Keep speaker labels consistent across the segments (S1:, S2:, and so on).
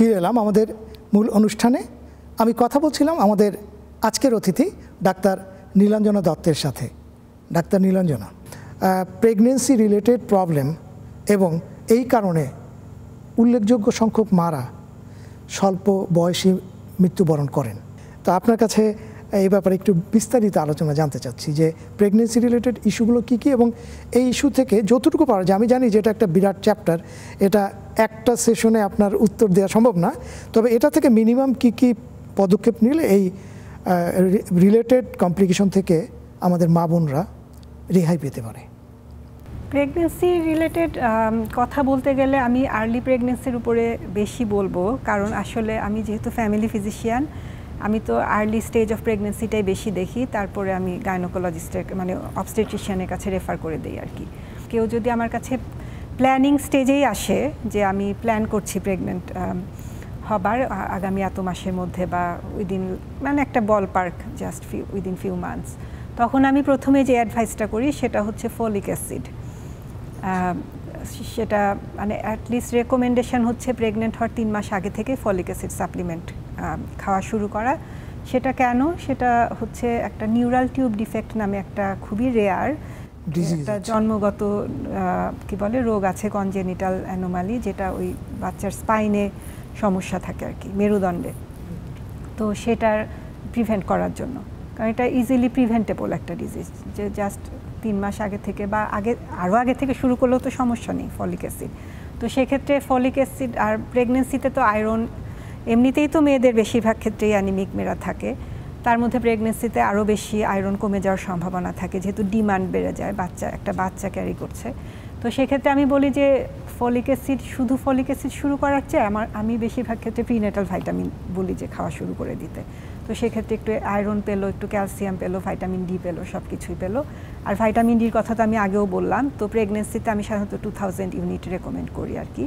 S1: ফিরে এলাম আমাদের মূল অনুষ্ঠানে। আমি কথা বলছিলাম আমাদের আজকের অতিথি ডাক্তার নীলাঞ্জনা দত্তের সাথে। Doctor Nilanjana, pregnancy related problem এবং এই কারণে উল্লেখযোগ্য সংখ্যক মারা স্বল্প বয়সী মৃত্যুবরণ করেন। তো আপনার কাছে এই ব্যাপারে একটু বিস্তারিত আলোচনা জানতে চাচ্ছি যে প্রেগনেন্সি রিলেটেড ইস্যুগুলো কী কী এবং এই ইস্যু থেকে যতটুকু পারা যায়, আমি জানি যে এটা একটা বিরাট চ্যাপ্টার, এটা একটা সেশনে আপনার উত্তর দেওয়া সম্ভব না, তবে এটা থেকে মিনিমাম কী কী পদক্ষেপ নিলে এই রিলেটেড কমপ্লিকেশন থেকে আমাদের মা বোনরা রেহাই পেতে পারে।
S2: প্রেগনেন্সি রিলেটেড কথা বলতে গেলে আমি আর্লি প্রেগনেন্সির উপরে বেশি বলবো, কারণ আসলে আমি যেহেতু ফ্যামিলি ফিজিশিয়ান, আমি তো আর্লি স্টেজ অফ প্রেগনেন্সিটাই বেশি দেখি, তারপরে আমি গাইনোকোলজিস্টের মানে অবস্টেট্রিশিয়ানের কাছে রেফার করে দিই আর কি। কেউ যদি আমার কাছে প্ল্যানিং স্টেজেই আসে যে আমি প্ল্যান করছি প্রেগনেন্ট হবার আগামী এত মাসের মধ্যে বা উইদিন মানে একটা ball park just within few months, তখন আমি প্রথমে যে অ্যাডভাইসটা করি সেটা হচ্ছে ফলিক অ্যাসিড। সেটা মানে অ্যাটলিস্ট রেকমেন্ডেশন হচ্ছে প্রেগনেন্ট হওয়ার 3 মাস আগে থেকে ফলিক অ্যাসিড সাপ্লিমেন্ট খাওয়া শুরু করা। সেটা কেন? সেটা হচ্ছে একটা নিউরাল টিউব ডিফেক্ট নামে একটা খুবই রেয়ার একটা জন্মগত কি বলে রোগ আছে, কনজেনিটাল অ্যানোমালি, যেটা ওই বাচ্চার স্পাইনে সমস্যা থাকে আর কি, মেরুদণ্ডে। তো সেটার প্রিভেন্ট করার জন্য, কারণ এটা ইজিলি প্রিভেন্টেবল একটা ডিজিজ, যে জাস্ট 3 মাস আগে থেকে বা আরও আগে থেকে শুরু করলেও তো সমস্যা নেই ফলিক অ্যাসিড। তো সেক্ষেত্রে ফলিক অ্যাসিড আর প্রেগনেন্সিতে তো আয়রন এমনিতেই তো মেয়েদের বেশিরভাগ ক্ষেত্রেই অ্যানিমিক মেয়েরা থাকে, তার মধ্যে প্রেগনেন্সিতে আরও বেশি আয়রন কমে যাওয়ার সম্ভাবনা থাকে, যেহেতু ডিমান্ড বেড়ে যায়, একটা বাচ্চা ক্যারি করছে। তো সেক্ষেত্রে আমি বলি যে শুধু ফলিক অ্যাসিড শুরু করার চেয়ে আমি বেশিরভাগ ক্ষেত্রে প্রিনেটাল ভাইটামিন বলি যে খাওয়া শুরু করে দিতে। তো সেক্ষেত্রে একটু আয়রন পেলো, একটু ক্যালসিয়াম পেলো, ভাইটামিন ডি পেলো, সব কিছুই পেলো। আর ভাইটামিন ডির কথা তো আমি আগেও বললাম। তো প্রেগনেন্সিতে আমি সাধারণত 2000 ইউনিট রেকমেন্ড করি আর কি।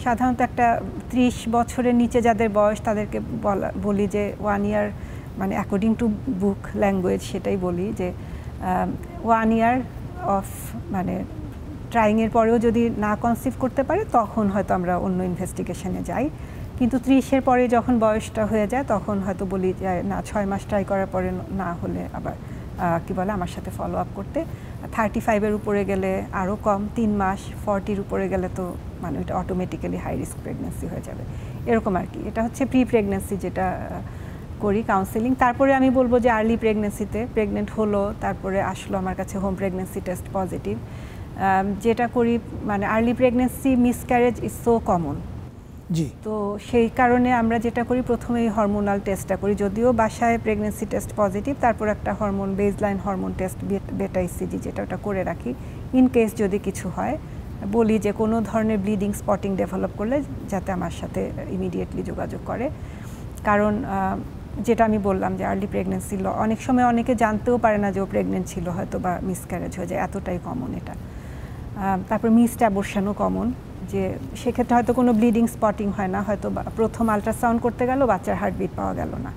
S2: সাধারণত একটা 30 বছরের নিচে যাদের বয়স তাদেরকে বলি যে 1 ইয়ার, মানে অ্যাকর্ডিং টু বুক ল্যাঙ্গুয়েজ সেটাই বলি যে 1 ইয়ার অফ মানে ট্রাইংয়ের পরেও যদি না কনসিভ করতে পারে তখন হয়তো আমরা অন্য ইনভেস্টিগেশনে যাই। কিন্তু 30-এর পরে যখন বয়সটা হয়ে যায় তখন হয়তো বলি যে না, 6 মাস ট্রাই করার পরে না হলে আবার কি বলে আমার সাথে ফলো আপ করতে। 35-এর উপরে গেলে আরও কম, 3 মাস, 40-র উপরে গেলে তো মানে ওইটা অটোমেটিক্যালি হাই রিস্ক প্রেগনেন্সি হয়ে যাবে, এরকম আর কি। এটা হচ্ছে প্রি প্রেগনেন্সি যেটা করি কাউন্সেলিং। তারপরে আমি বলবো যে আর্লি প্রেগনেন্সিতে প্রেগনেন্ট হলো, তারপরে আসলো আমার কাছে হোম প্রেগনেন্সি টেস্ট পজিটিভ, যেটা করি মানে early pregnancy miscarriage is so common.
S1: জি,
S2: তো সেই কারণে আমরা যেটা করি প্রথমেই হরমোনাল টেস্টটা করি, যদিও বাসায় প্রেগনেন্সি টেস্ট পজিটিভ, তারপর একটা হরমোন বেসলাইন হরমোন টেস্ট বেটা ইসিজি যেটা ওটা করে রাখি। ইন কেস যদি কিছু হয় বলি যে কোনো ধরনের ব্লিডিং স্পটিং ডেভেলপ করলে যাতে আমার সাথে ইমিডিয়েটলি যোগাযোগ করে, কারণ যেটা আমি বললাম যে আর্লি প্রেগনেন্সি অনেক সময় অনেকে জানতেও পারে না যে ও প্রেগনেন্ট ছিল, হয়তো বা মিসক্যারেজ হয়ে যায়, এতটাই কমন এটা। তারপর মিসড অ্যাবর্শনও কমন, যে সেক্ষেত্রে হয়তো কোনো ব্লিডিং স্পটিং হয় না, হয়তো প্রথম আলট্রাসাউন্ড করতে গেল বাচ্চার হার্টবিট পাওয়া গেল না।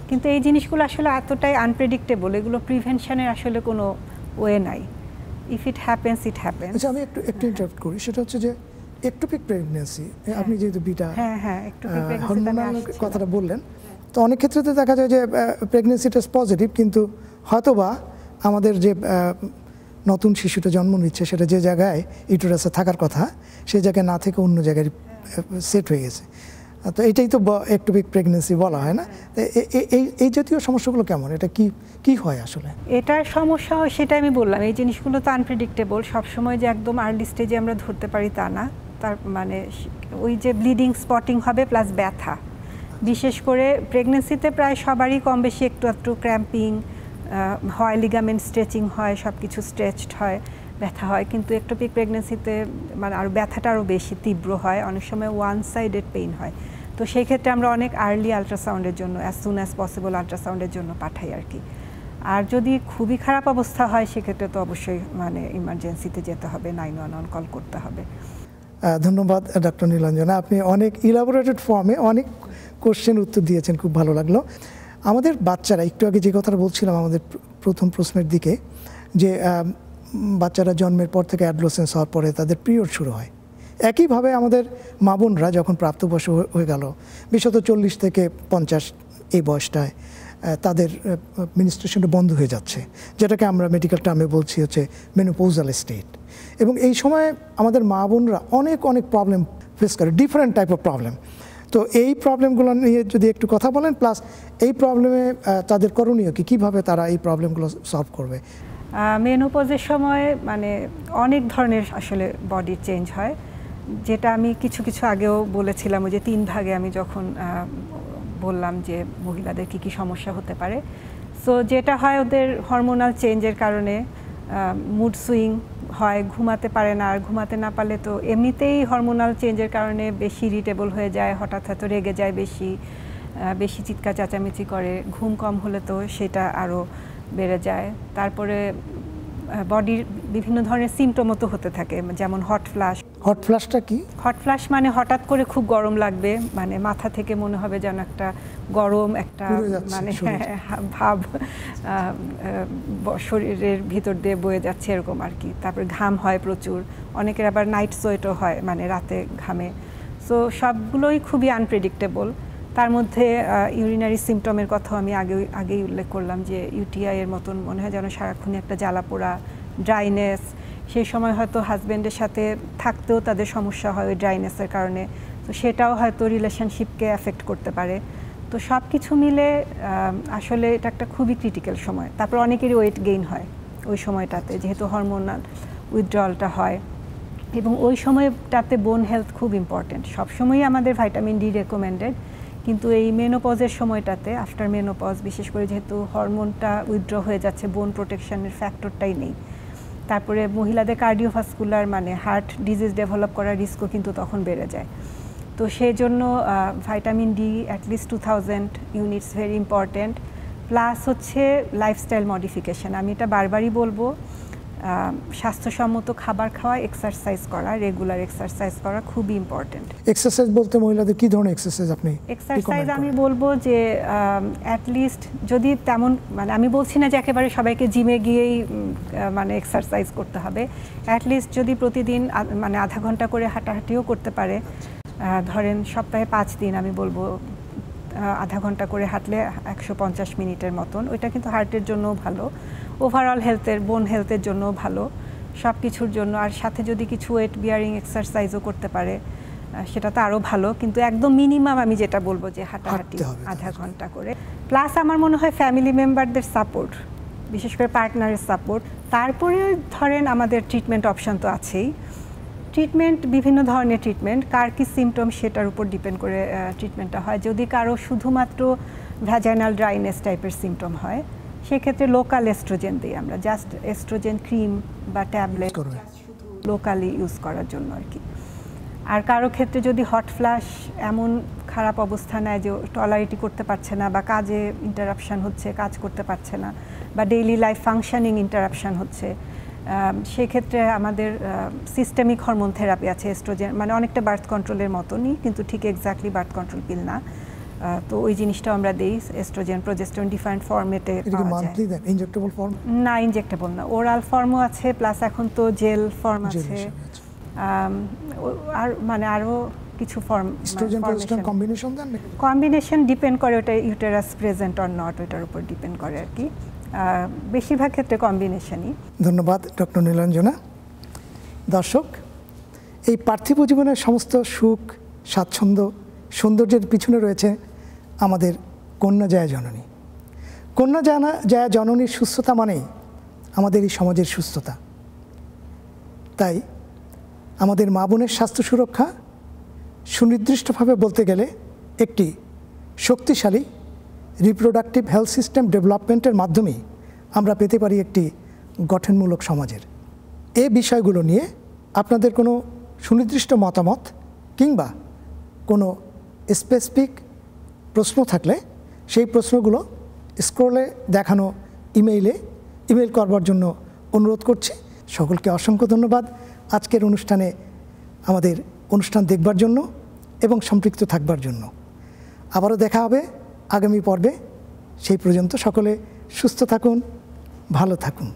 S2: কিন্তু এই জিনিসগুলো আসলে এতটাই আনপ্রেডিক্টেবল, এগুলো প্রিভেনশনের আসলে কোনো ওয়ে নাই। If it happens it happens.
S1: আচ্ছা, আমি একটু ইন্টারাপ্ট করি, সেটা হচ্ছে যে একটোপিক প্রেগনেন্সি, আপনি যেহেতু বিটা হরমোনাল কথাটা বললেন, তো অনেক ক্ষেত্রে তো দেখা যায় যে প্রেগনেন্সি টেস্ট পজিটিভ, কিন্তু হয়তোবা আমাদের যে নতুন শিশুটা জন্ম নিচ্ছে সেটা যে জায়গায় ইউটেরাসে থাকার কথা সেই জায়গায় না থেকে অন্য জায়গায় সেট হয়ে গেছে। তো এটাই তো একটোপিক প্রেগনেন্সি বলা হয় না? এই জাতীয় সমস্যাগুলো কেমন, এটা কি হয় আসলে?
S2: এটার সমস্যা হয় সেটা আমি বললাম, এই জিনিসগুলো তো আনপ্রেডিক্টেবল, সবসময় যে একদম আর্লি স্টেজে আমরা ধরতে পারি তা না। তার মানে ওই যে ব্লিডিং স্পটিং হবে প্লাস ব্যথা, বিশেষ করে প্রেগনেন্সিতে প্রায় সবারই কম বেশি একটু ক্র্যাম্পিং হয়, লিগামেন্ট স্ট্রেচিং হয়, সব কিছু স্ট্রেচড হয়, ব্যথা হয়। কিন্তু একটোপিক প্রেগনেন্সিতে মানে আরও ব্যথাটা আরও বেশি তীব্র হয়, অনেক সময় ওয়ান সাইডেড পেইন হয়। তো সেই ক্ষেত্রে আমরা অনেক আর্লি আলট্রাসাউন্ডের জন্য, অ্যাজ সুন অ্যাজ পসিবল আলট্রাসাউন্ডের জন্য পাঠাই আর কি। আর যদি খুবই খারাপ অবস্থা হয় সেক্ষেত্রে তো অবশ্যই মানে ইমার্জেন্সিতে যেতে হবে, 911 কল করতে হবে।
S1: ধন্যবাদ ডক্টর নীলাঞ্জনা, আপনি অনেক ইলাবোরেটেড ফর্মে অনেক কোশ্চেন উত্তর দিয়েছেন, খুব ভালো লাগলো। আমাদের বাচ্চারা, একটু আগে যে কথাটা বলছিলাম আমাদের প্রথম প্রশ্নের দিকে, যে বাচ্চারা জন্মের পর থেকে অ্যাডোলেসেন্স হওয়ার পরে তাদের পিরিয়ড শুরু হয়, একইভাবে আমাদের মা বোনরা যখন প্রাপ্তবয়স্ক হয়ে গেল, বিশেষত 40 থেকে 50 এই বয়সটায় তাদের মেনস্ট্রুয়েশনটা বন্ধ হয়ে যাচ্ছে, যেটাকে আমরা মেডিকেল টার্মে বলছি হচ্ছে মেনোপৌজাল স্টেট। এবং এই সময় আমাদের মা বোনরা অনেক প্রবলেম ফেস করে, ডিফারেন্ট টাইপ অফ প্রবলেম। তো এই প্রবলেমগুলো নিয়ে যদি একটু কথা বলেন, প্লাস এই প্রবলেমে তাদের করণীয় কি, কীভাবে তারা এই প্রবলেমগুলো সলভ করবে?
S2: মেনোপজের সময় মানে অনেক ধরনের আসলে বডির চেঞ্জ হয়, যেটা আমি কিছু আগেও বলেছিলাম, ওই যে 3 ভাগে আমি যখন বললাম যে মহিলাদের কি সমস্যা হতে পারে। সো যেটা হয়, ওদের হরমোনাল চেঞ্জের কারণে মুড সুইং হয়, ঘুমাতে পারে না, আর ঘুমাতে না পারলে তো এমনিতেই হরমোনাল চেঞ্জের কারণে বেশি ইরিটেবল হয়ে যায়, হঠাৎ হয়তো রেগে যায়, বেশি চিৎকার চেঁচামেচি করে, ঘুম কম হলে তো সেটা আরও বেড়ে যায়। তারপরে বডির বিভিন্ন ধরনের সিমটমও তো হতে থাকে, যেমন হট ফ্লাশ।
S1: হট ফ্লাশটা কি? হট
S2: ফ্লাশ মানে হঠাৎ করে খুব গরম লাগবে, মানে মাথা থেকে মনে হবে যেন একটা গরম একটা মানে ভাব শরীরের ভিতর দিয়ে বয়ে যাচ্ছে এরকম আর কি। তারপরে ঘাম হয় প্রচুর, অনেকের আবার নাইট সোয়েটও হয়, মানে রাতে ঘামে। সো সবগুলোই খুবই আনপ্রেডিক্টেবল। তার মধ্যে ইউরিনারি সিমটমের কথাও আমি আগেই উল্লেখ করলাম, যে ইউটিআই এর মতন মনে হয় যেন সারাক্ষণই একটা জ্বালাপোড়া, ড্রাইনেস। সেই সময় হয়তো হাজব্যান্ডের সাথে থাকতেও তাদের সমস্যা হয় ওই ড্রাইনেসের কারণে, তো সেটাও হয়তো রিলেশনশিপকে অ্যাফেক্ট করতে পারে। তো সব কিছু মিলে আসলে এটা একটা খুবই ক্রিটিক্যাল সময়। তারপর অনেকেরই ওয়েট গেইন হয় ওই সময়টাতে, যেহেতু হরমোনাল উইথড্রলটা হয়। এবং ওই সময়টাতে বোন হেলথ খুব ইম্পর্টেন্ট। সবসময়ই আমাদের ভাইটামিন ডি রেকমেন্ডেড, কিন্তু এই মেনোপজের সময়টাতে, আফটার মেনোপজ বিশেষ করে, যেহেতু হরমোনটা উইথড্র হয়ে যাচ্ছে, বোন প্রোটেকশনের ফ্যাক্টরটাই নেই। তারপরে মহিলাদের কার্ডিওভাস্কুলার মানে হার্ট ডিজিজ ডেভেলপ করার রিস্কও কিন্তু তখন বেড়ে যায়। তো সেই জন্য vitamin D at least 2000 units very important. Plus হচ্ছে লাইফস্টাইল মডিফিকেশন। আমি এটা বারবারই বলবো, স্বাস্থ্যসম্মত খাবার খাওয়া, এক্সারসাইজ করা, রেগুলার এক্সারসাইজ করা খুবই ইম্পর্টেন্ট।
S1: এক্সারসাইজ বলতে মহিলাদের কি ধরনের এক্সারসাইজ আপনি?
S2: এক্সারসাইজ আমি বলবো যে অ্যাটলিস্ট যদি তেমন, মানে আমি বলছি না যে একেবারে সবাইকে জিমে গিয়েই মানে এক্সারসাইজ করতে হবে। অ্যাটলিস্ট যদি প্রতিদিন মানে আধা ঘন্টা করে হাঁটাহাঁটিও করতে পারে, ধরেন সপ্তাহে 5 দিন, আমি বলবো আধা ঘন্টা করে হাঁটলে 150 মিনিটের মতন, ওইটা কিন্তু হার্টের জন্যও ভালো, ওভারঅল হেলথের, বোন হেলথের জন্যও ভালো, সব কিছুর জন্য। আর সাথে যদি কিছু ওয়েট বিয়ারিং এক্সারসাইজও করতে পারে সেটা তো আরও ভালো, কিন্তু একদম মিনিমাম আমি যেটা বলবো যে হাঁটাহাঁটি আধা ঘন্টা করে। প্লাস আমার মনে হয় ফ্যামিলি মেম্বারদের সাপোর্ট, বিশেষ করে পার্টনারের সাপোর্ট। তারপরে ধরেন আমাদের ট্রিটমেন্ট অপশান তো আছেই। ট্রিটমেন্ট বিভিন্ন ধরনের ট্রিটমেন্ট, কার কি সিমটম সেটার উপর ডিপেন্ড করে ট্রিটমেন্টটা হয়। যদি কারো শুধুমাত্র ভ্যাজাইনাল ড্রাইনেস টাইপের সিমটম হয়, সেক্ষেত্রে লোকাল এস্ট্রোজেন দিই আমরা, জাস্ট এস্ট্রোজেন ক্রিম বা ট্যাবলেট শুধু লোকালি ইউজ করার জন্য আর কি। আর কারো ক্ষেত্রে যদি হট ফ্লাশ এমন খারাপ অবস্থা নেয় যে টলারেটি করতে পারছে না, বা কাজে ইন্টারাপশান হচ্ছে, কাজ করতে পারছে না, বা ডেইলি লাইফ ফাংশনিং ইন্টারাপশান হচ্ছে, সেক্ষেত্রে আমাদের সিস্টেমিক হরমোন থেরাপি আছে, এস্ট্রোজেন মানে অনেকটা বার্থ কন্ট্রোলের মতনই, কিন্তু ঠিক এক্স্যাক্টলি বার্থ কন্ট্রোল পিল না। তো ওই জিনিসটাও আমরা দেই, এস্ট্রোজেন প্রজেস্টেরন ডিফারেন্ট ফর্মেটে পাওয়া যায়।
S1: ইনজেক্টেবল ফর্ম
S2: না, ইনজেক্টেবল না, ওরাল ফর্মও আছে, প্লাস এখন তো জেল ফর্ম আছে, আর মানে আরও কিছু ফর্ম। কম্বিনেশন ডিপেন্ড করে ওটা ইউটেরাস প্রেজেন্ট অর নট, ওটার উপর ডিপেন্ড করে আর কি। বেশিরভাগ ক্ষেত্রে কম্বিনেশনই।
S1: ধন্যবাদ ডক্টর নীলাঞ্জনা। দর্শক, এই পার্থিব জীবনের সমস্ত সুখ, স্বাচ্ছন্দ্য, সৌন্দর্যের পিছনে রয়েছে আমাদের কন্যা জয়া জননী। কন্যা জয়া জননীর সুস্থতা মানেই আমাদের এই সমাজের সুস্থতা। তাই আমাদের মা বোনের স্বাস্থ্য সুরক্ষা সুনির্দিষ্টভাবে বলতে গেলে একটি শক্তিশালী রিপ্রোডাক্টিভ হেলথ সিস্টেম ডেভেলপমেন্টের মাধ্যমেই আমরা পেতে পারি একটি গঠনমূলক সমাজের। এই বিষয়গুলো নিয়ে আপনাদের কোনো সুনির্দিষ্ট মতামত কিংবা কোনো স্পেসিফিক প্রশ্ন থাকলে সেই প্রশ্নগুলো স্ক্রলে দেখানো ইমেইল করবার জন্য অনুরোধ করছি। সকলকে অসংখ্য ধন্যবাদ আজকের অনুষ্ঠানে আমাদের অনুষ্ঠান দেখবার জন্য এবং সম্পৃক্ত থাকবার জন্য। আবারও দেখা হবে আগামী পর্বে। সেই পর্যন্ত সকলে সুস্থ থাকুন, ভালো থাকুন।